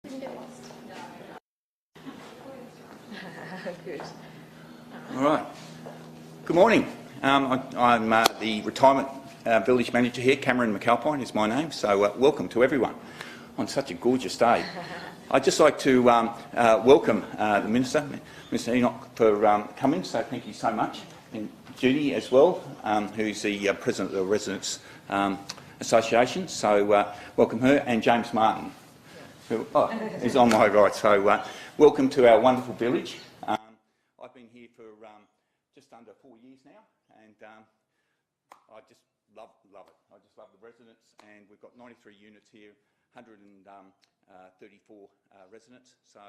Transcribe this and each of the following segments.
Good. All right. Good morning. I'm the retirement village manager here. Cameron McAlpine is my name. So welcome to everyone on such a gorgeous day. I'd just like to welcome the Minister, Mr Enoch, for coming. So thank you so much. And Judy as well, who's the President of the Residents Association. So welcome her, and James Martin, who is on my right. So welcome to our wonderful village. I've been here for just under 4 years now, and I just love it. I just love the residents, and we've got 93 units here, 134 residents, so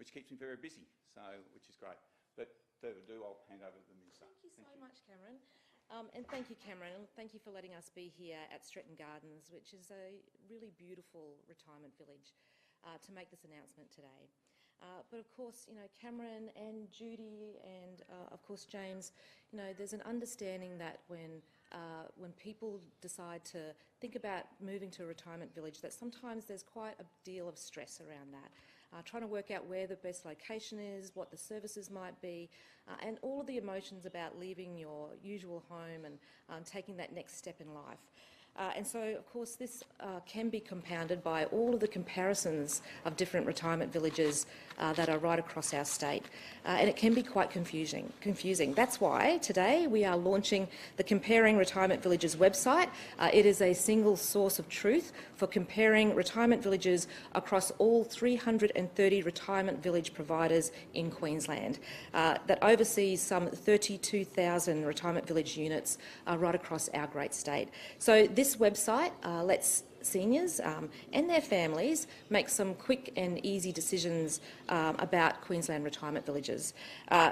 which keeps me very busy, so which is great. But further ado, I'll hand over to the Minister. Thank you so much, Cameron. And thank you, Cameron. Thank you for letting us be here at Stretton Gardens, which is a really beautiful retirement village, to make this announcement today. But of course, Cameron and Judy and of course James, there's an understanding that when people decide to think about moving to a retirement village, that sometimes there's quite a deal of stress around that. Trying to work out where the best location is, what the services might be, and all of the emotions about leaving your usual home and taking that next step in life. And so, of course, this can be compounded by all of the comparisons of different retirement villages that are right across our state. And it can be quite confusing. That's why today we are launching the Comparing Retirement Villages website. It is a single source of truth for comparing retirement villages across all 330 retirement village providers in Queensland that oversees some 32,000 retirement village units right across our great state. So this website lets seniors and their families make some quick and easy decisions about Queensland retirement villages.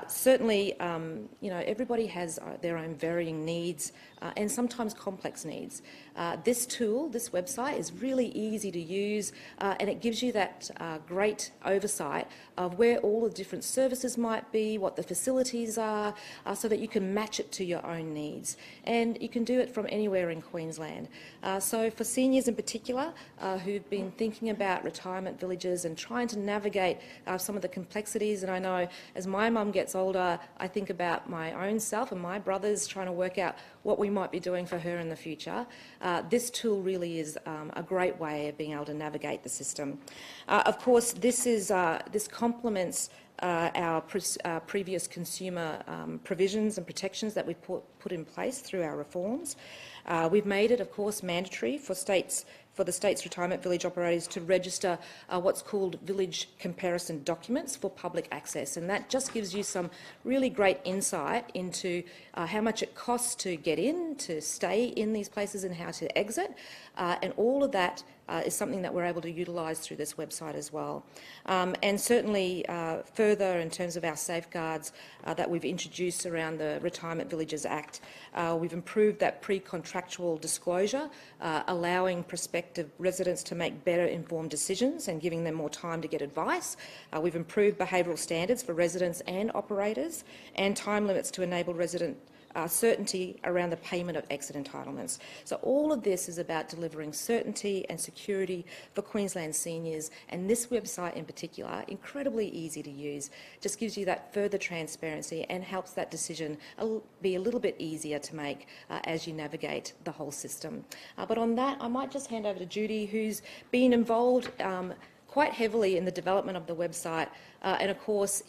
Certainly, everybody has their own varying needs and sometimes complex needs. This tool, this website, is really easy to use and it gives you that great oversight of where all the different services might be, what the facilities are, so that you can match it to your own needs. And you can do it from anywhere in Queensland. So for seniors in particular who've been thinking about retirement villages and trying to navigate some of the complexities, and I know as my mum gets older, I think about my own self and my brothers trying to work out what we might be doing for her in the future. This tool really is a great way of being able to navigate the system. Of course, this complements our previous consumer provisions and protections that we've put in place through our reforms. We've made it, of course, mandatory for the state's retirement village operators to register what's called village comparison documents for public access, and that just gives you some really great insight into how much it costs to get in, to stay in these places and how to exit, and all of that is something that we're able to utilise through this website as well. And certainly further in terms of our safeguards that we've introduced around the Retirement Villages Act, we've improved that pre-contractual disclosure, allowing prospective residents to make better informed decisions and giving them more time to get advice. We've improved behavioural standards for residents and operators and time limits to enable resident certainty around the payment of exit entitlements. So all of this is about delivering certainty and security for Queensland seniors, and this website in particular, incredibly easy to use, just gives you that further transparency and helps that decision be a little bit easier to make as you navigate the whole system. But on that, I might just hand over to Judy, who's been involved quite heavily in the development of the website and of course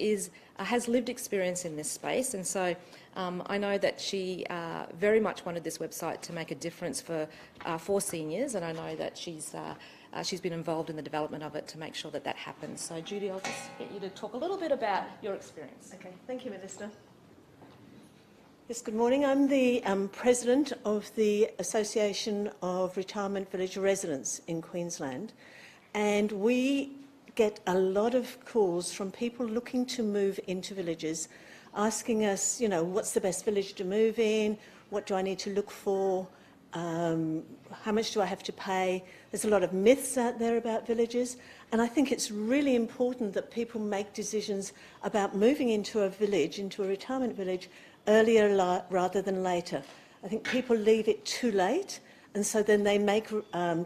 has lived experience in this space, and so I know that she very much wanted this website to make a difference for seniors, and I know that she's been involved in the development of it to make sure that that happens. So Judy, I'll just get you to talk a little bit about your experience. Okay, thank you, Minister. Yes, good morning. I'm the President of the Association of Retirement Village Residents in Queensland, and we get a lot of calls from people looking to move into villages, asking us, what's the best village to move in, what do I need to look for, how much do I have to pay. There's a lot of myths out there about villages, and I think it's really important that people make decisions about moving into a village, into a retirement village, earlier rather than later. I think people leave it too late, and so then they make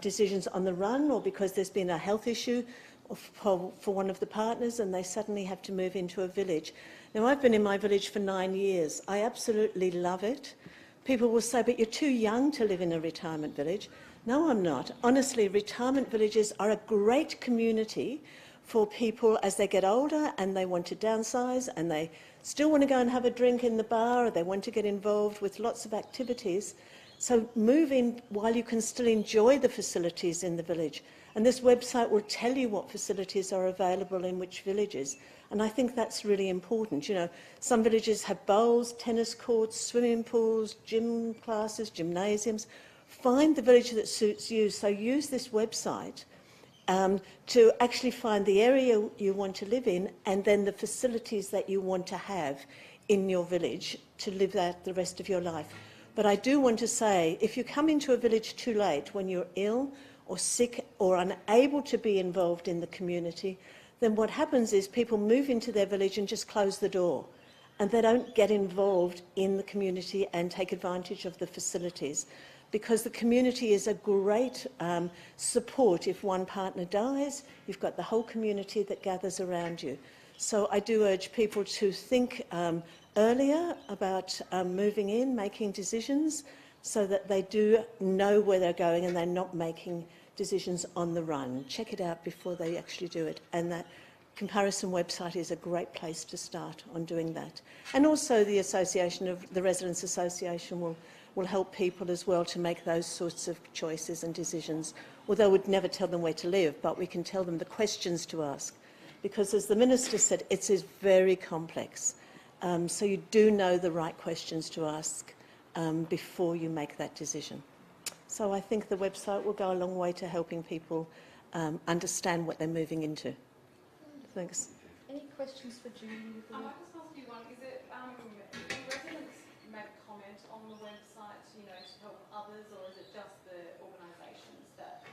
decisions on the run, or because there's been a health issue for one of the partners, and they suddenly have to move into a village. Now, I've been in my village for 9 years. I absolutely love it. People will say, but you're too young to live in a retirement village. No, I'm not. Honestly, retirement villages are a great community for people as they get older and they want to downsize and they still want to go and have a drink in the bar, or they want to get involved with lots of activities. So move in while you can still enjoy the facilities in the village. And this website will tell you what facilities are available in which villages. And I think that's really important. You know, some villages have bowls, tennis courts, swimming pools, gym classes, gymnasiums. Find the village that suits you. So use this website to actually find the area you want to live in and then the facilities that you want to have in your village to live that the rest of your life. But I do want to say, if you come into a village too late, when you're ill or sick or unable to be involved in the community, then what happens is people move into their village and just close the door, and they don't get involved in the community and take advantage of the facilities, because the community is a great support. If one partner dies, you've got the whole community that gathers around you. So I do urge people to think earlier about moving in, making decisions, so that they do know where they're going and they're not making decisions on the run. Check it out before they actually do it. And that comparison website is a great place to start on doing that. And also the Residents Association will help people as well to make those sorts of choices and decisions. Although we'd never tell them where to live, but we can tell them the questions to ask. Because as the Minister said, it is very complex. So you do know the right questions to ask before you make that decision. So I think the website will go a long way to helping people understand what they're moving into. Thanks. Any questions for Julie? I might just ask you one. Is it, do residents make comment on the website, you know, to help others, or is it just the organisations that...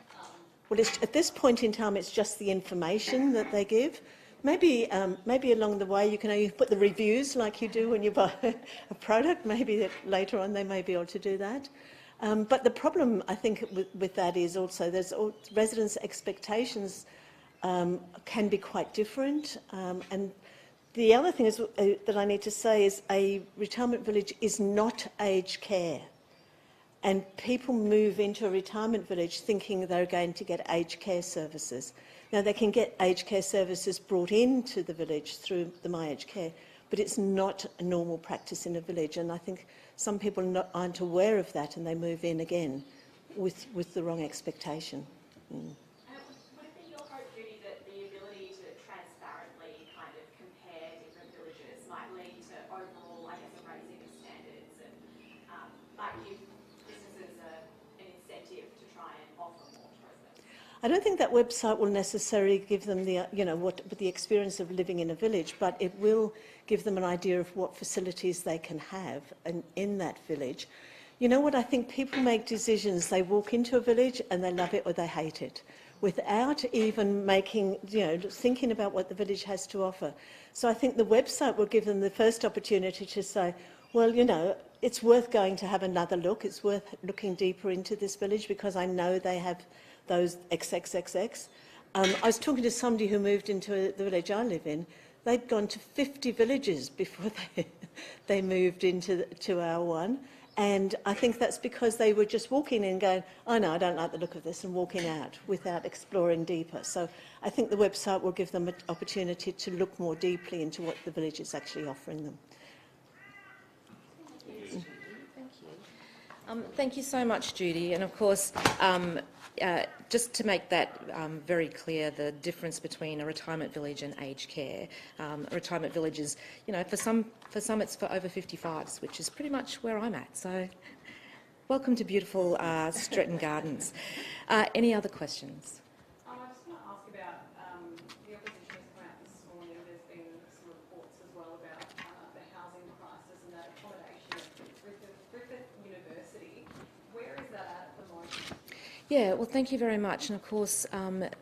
Well, at this point in time, it's just the information that they give. Maybe along the way you can put the reviews like you do when you buy a product. Maybe that later on they may be able to do that. But the problem, I think, with that is also residents' expectations can be quite different. And the other thing is, that I need to say is a retirement village is not aged care. And people move into a retirement village thinking they're going to get aged care services. Now, they can get aged care services brought into the village through the My Aged Care, but it's not a normal practice in a village. And I think some people aren't aware of that, and they move in again with the wrong expectation. Would it be your hope, Judy, that the ability to transparently kind of compare different villages might lead to overall, I guess, a raising of standards and might give businesses an incentive to try and offer more to residents? I don't think that website will necessarily give them the, the experience of living in a village, but it will give them an idea of what facilities they can have in that village. You know what, I think people make decisions, they walk into a village and they love it or they hate it, without even making, thinking about what the village has to offer. So I think the website will give them the first opportunity to say, well, it's worth going to have another look, it's worth looking deeper into this village because I know they have those XXXX. I was talking to somebody who moved into the village I live in. They'd gone to 50 villages before they moved to our one. And I think that's because they were just walking in going, oh no, I don't like the look of this, and walking out without exploring deeper. So I think the website will give them an opportunity to look more deeply into what the village is actually offering them. Thank you so much, Judy. And of course, just to make that very clear, the difference between a retirement village and aged care. A retirement village is, for some it's for over 55s, which is pretty much where I'm at. So welcome to beautiful Stretton Gardens. Any other questions? I just want to ask about the opposition has come out this morning. There's been some reports as well about the housing crisis and that accommodation at Griffith University. Where is that at the moment? Yeah, well, thank you very much. And of course,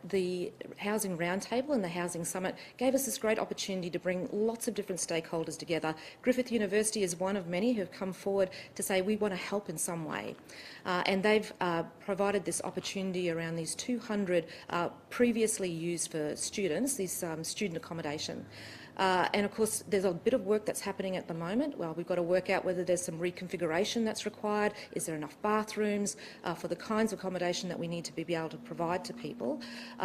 the Housing Roundtable and the Housing Summit gave us this great opportunity to bring lots of different stakeholders together. Griffith University is one of many who have come forward to say we want to help in some way. And they've provided this opportunity around these 200 previously used for students, this student accommodation. And of course, there's a bit of work that's happening at the moment. Well, we've got to work out whether there's some reconfiguration that's required. Is there enough bathrooms for the kinds of accommodation that we need to be able to provide to people?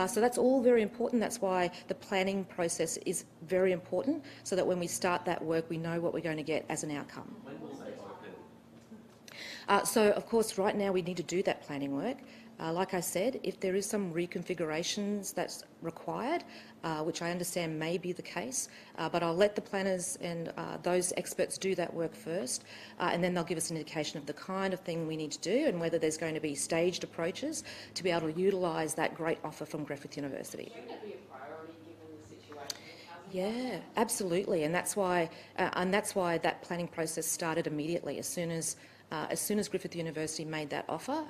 So that's all very important. That's why the planning process is very important, so that when we start that work, we know what we're going to get as an outcome. When will they open? So, of course, right now we need to do that planning work. Like I said, if there is some reconfigurations that's required, which I understand may be the case, but I'll let the planners and those experts do that work first, and then they'll give us an indication of the kind of thing we need to do and whether there's going to be staged approaches to be able to utilise that great offer from Griffith University. Shouldn't it be a priority given the situation in housing? Yeah, absolutely, and that's why that planning process started immediately as soon as Griffith University made that offer.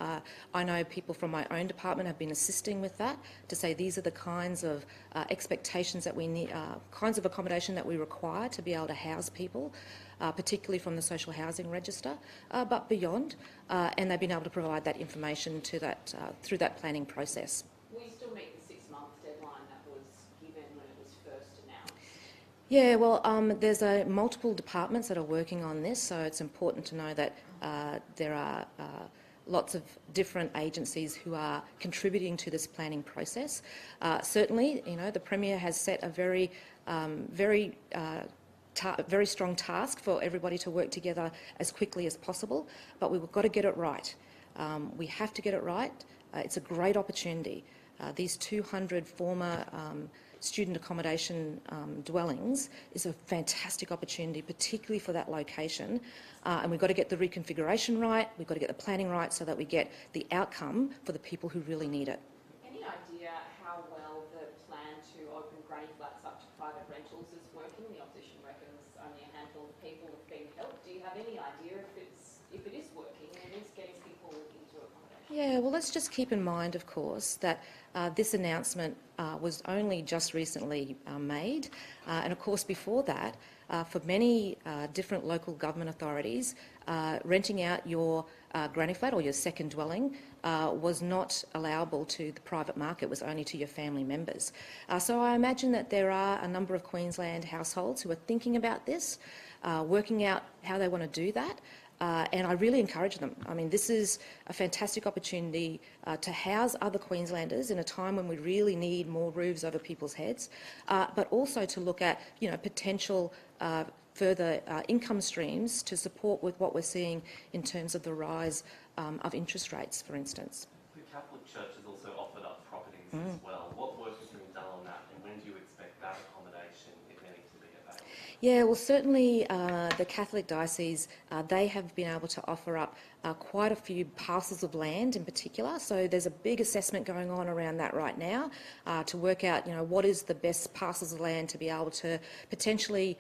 I know people from my own department have been assisting with that to say these are the kinds of expectations that we need, kinds of accommodation that we require to be able to house people, particularly from the social housing register, but beyond, and they've been able to provide that information to that through that planning process. Will you still meet the 6-month deadline that was given when it was first announced? Yeah, well, there's multiple departments that are working on this, so it's important to know that there are lots of different agencies who are contributing to this planning process. Certainly, you know, the Premier has set a very strong task for everybody to work together as quickly as possible, but we've got to get it right. We have to get it right. It's a great opportunity. These 200 former student accommodation dwellings is a fantastic opportunity, particularly for that location. And we've got to get the reconfiguration right, we've got to get the planning right so that we get the outcome for the people who really need it. Any idea how well the plan to open granny flats up to private rentals is working? The opposition reckons only a handful of people have been helped. Do you have any idea if it is working and it is getting people into accommodation? Yeah, well, let's just keep in mind, of course, that this announcement was only just recently made. And of course, before that, for many different local government authorities, renting out your granny flat or your second dwelling was not allowable to the private market, it was only to your family members. So I imagine that there are a number of Queensland households who are thinking about this, working out how they want to do that. And I really encourage them. I mean, this is a fantastic opportunity to house other Queenslanders in a time when we really need more roofs over people's heads, but also to look at, you know, potential further income streams to support with what we're seeing in terms of the rise of interest rates, for instance. The Catholic Church has also offered up properties as well. What work has been done on that, and when do you expect that accommodation, if any, to be available? Yeah, well, certainly the Catholic Diocese, they have been able to offer up quite a few parcels of land in particular. So there's a big assessment going on around that right now to work out, you know, what is the best parcels of land to be able to potentially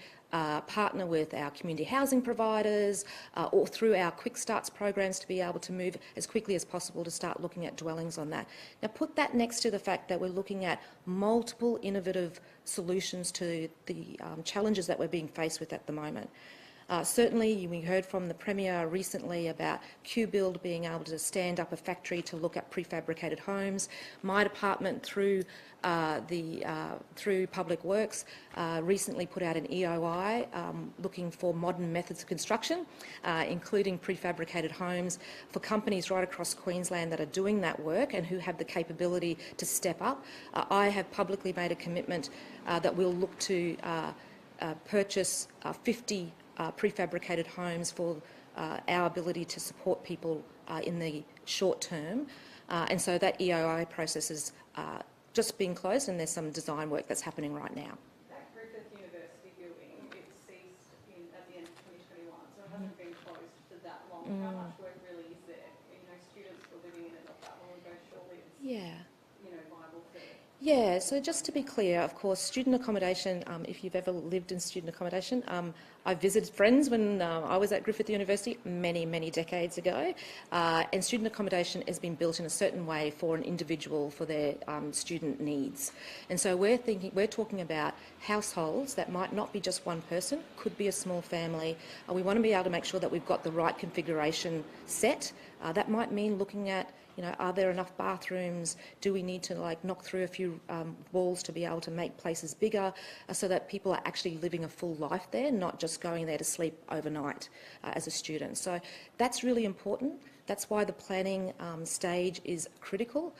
partner with our community housing providers or through our Quick Starts programs to be able to move as quickly as possible to start looking at dwellings on that. Now, put that next to the fact that we're looking at multiple innovative solutions to the challenges that we're being faced with at the moment. Certainly, we heard from the Premier recently about QBuild being able to stand up a factory to look at prefabricated homes. My department, through Public Works, recently put out an EOI looking for modern methods of construction, including prefabricated homes for companies right across Queensland that are doing that work and who have the capability to step up. I have publicly made a commitment that we'll look to purchase 50 prefabricated homes for our ability to support people in the short term. And so that EOI process is just being closed, and there's some design work that's happening right now. That Griffith University building, it ceased at the end of 2021, so it hasn't been closed for that long. How much work really is there? You know, students were living in it not that long ago, surely it's, you know, viable for... Yeah, so just to be clear, of course, student accommodation, if you've ever lived in student accommodation, I visited friends when I was at Griffith University many, many decades ago, and student accommodation has been built in a certain way for an individual, for their student needs. And so we're talking about households that might not be just one person, could be a small family. We want to be able to make sure that we've got the right configuration set. That might mean looking at, are there enough bathrooms? Do we need to knock through a few walls to be able to make places bigger so that people are actually living a full life there, not just going there to sleep overnight as a student? So that's really important. That's why the planning stage is critical,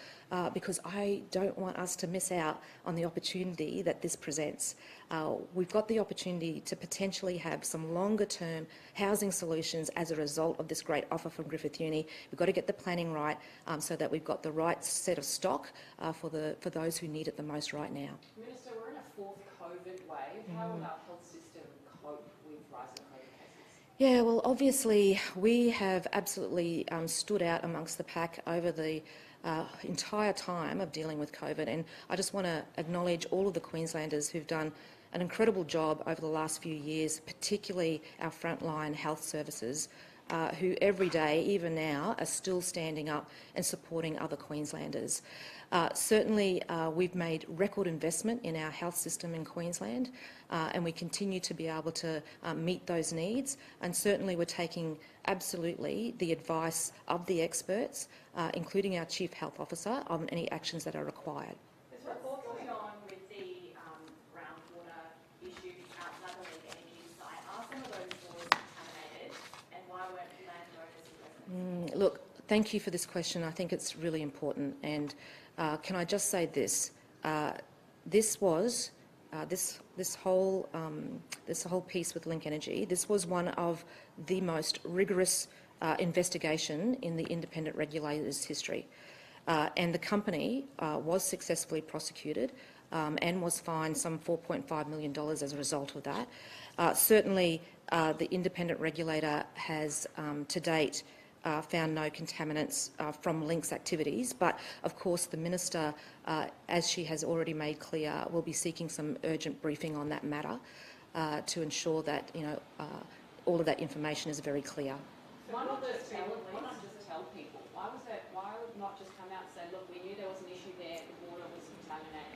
because I don't want us to miss out on the opportunity that this presents. We've got the opportunity to potentially have some longer-term housing solutions as a result of this great offer from Griffith Uni. We've got to get the planning right so that we've got the right set of stock for those who need it the most right now. Minister, we're in a fourth COVID wave. How will our health system cope with rising COVID cases? Yeah, well, obviously we have absolutely stood out amongst the pack over the entire time of dealing with COVID, and I just want to acknowledge all of the Queenslanders who've done an incredible job over the last few years, particularly our frontline health services, who every day, even now, are still standing up and supporting other Queenslanders. Certainly, we've made record investment in our health system in Queensland, and we continue to be able to meet those needs. And certainly, we're taking absolutely the advice of the experts, including our Chief Health Officer, on any actions that are required. What's going on with the groundwater issues outside the Link Energy site? Are some of those waters contaminated, and why weren't landowners and residents? Look, thank you for this question. I think it's really important. And can I just say this? This whole piece with Link Energy, this was one of the most rigorous investigation in the independent regulator's history. And the company was successfully prosecuted and was fined some $4.5 million as a result of that. Certainly, the independent regulator has to date found no contaminants from Link's activities, but of course the Minister, as she has already made clear, will be seeking some urgent briefing on that matter to ensure that all of that information is very clear. Why not just tell people? Why not just come out and say, look, we knew there was an issue there, the water was contaminated,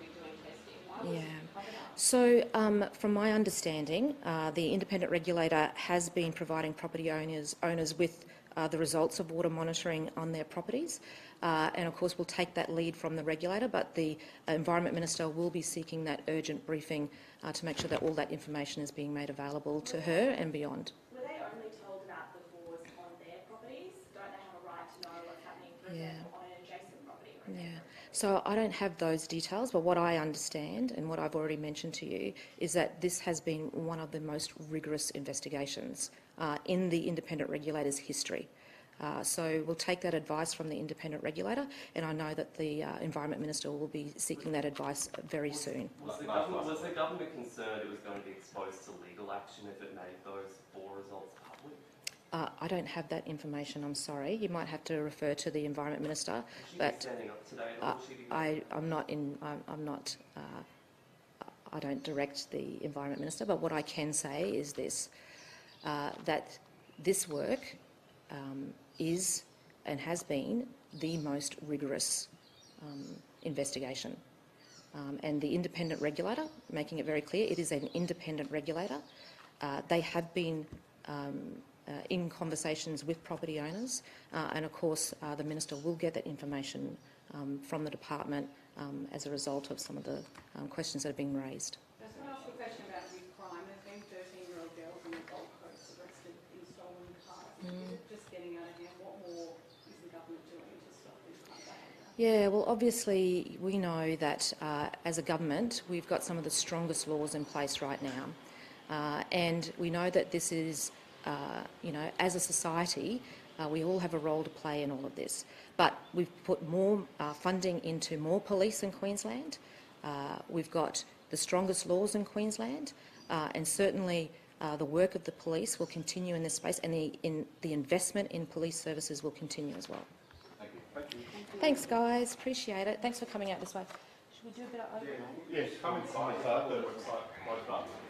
we've been doing testing. Why was it covered up? So, from my understanding, the independent regulator has been providing property owners with the results of water monitoring on their properties, and of course we'll take that lead from the regulator, but the Environment Minister will be seeking that urgent briefing to make sure that all that information is being made available to her and beyond. Were they only told about the bores on their properties? Don't they have a right to know what's happening, for example, on an adjacent property? Yeah. So I don't have those details, but what I understand and what I've already mentioned to you is that this has been one of the most rigorous investigations in the independent regulator's history. So we'll take that advice from the independent regulator, and I know that the Environment Minister will be seeking that advice very soon. Was the government concerned it was going to be exposed to legal action if it made those bore results public? I don't have that information, I'm sorry. You might have to refer to the Environment Minister. But I don't direct the Environment Minister, but what I can say is this, that this work is and has been the most rigorous investigation. And the independent regulator, making it very clear, it is an independent regulator. They have been in conversations with property owners, and of course the Minister will get that information from the department as a result of some of the questions that have been raised. I just want to ask a question about youth crime. There's been 13-year-old girls on the Gold Coast arrested in stolen cars. Is it just getting out of hand? What more is the government doing to stop this kind of behaviour? Yeah, well, obviously we know that as a government we've got some of the strongest laws in place right now, and we know that this is, as a society, we all have a role to play in all of this. But we've put more funding into more police in Queensland. We've got the strongest laws in Queensland, and certainly the work of the police will continue in this space, and the investment in police services will continue as well. Thank you. Thanks, guys. Appreciate it. Thanks for coming out this way. Should we do a bit of overlay? Yes, come inside, the website, load it up.